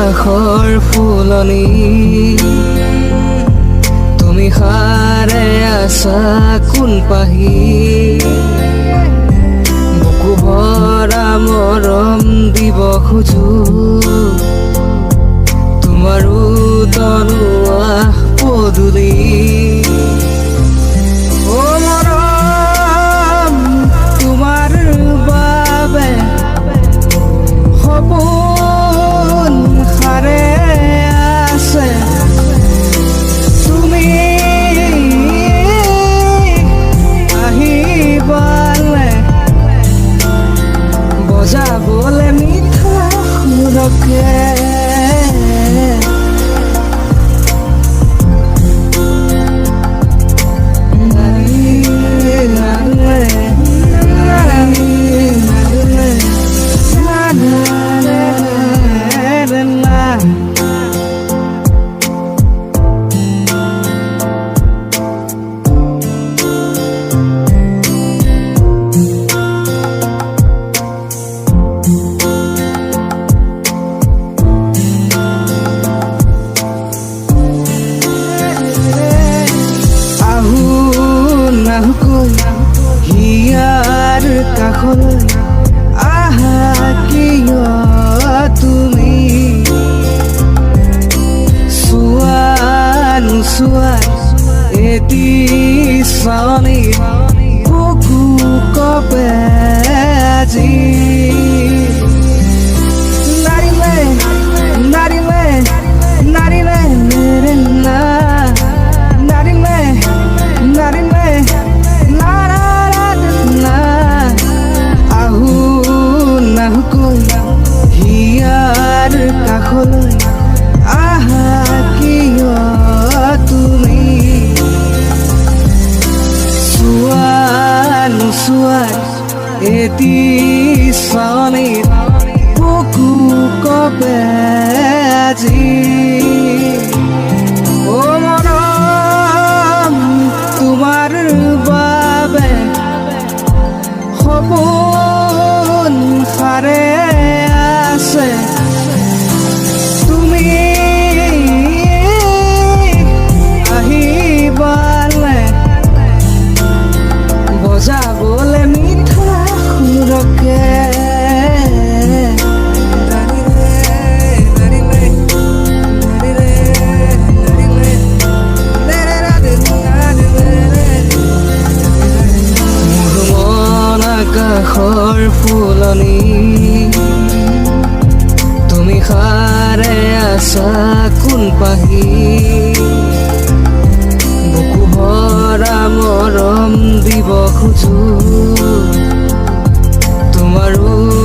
আকাশৰ ফুলনি তুমি হাৰে আছা কোন পাহি বুকু ভৰা মৰম দিব খোজো তোমাৰো তনুৱা পদূলি বলে মিঠা সুৰকে হিয়াৰ কাষলৈ আহা কিয় তুমি চোৱা নোচোৱা এটি চাৱনি বুকু কপে আজি নাৰিলে নাৰিলে নাৰিলে মেৰে না নাৰিলে নাৰিলে হিয়াৰ কাষলৈ আহা কিয় তুমি চোৱা নোচোৱা এটি চাৱনি বুকু কপে আজি মৰম তোমাৰ বাবে সপোন সাৰে আছে তুমি আহিবালে বজাবলে মিঠা সুৰকে আকাশৰ ফুলনি তুমি হাৰে আছা কোন পাহি বুকু ভৰা মৰম দিব খোজো তোমাৰো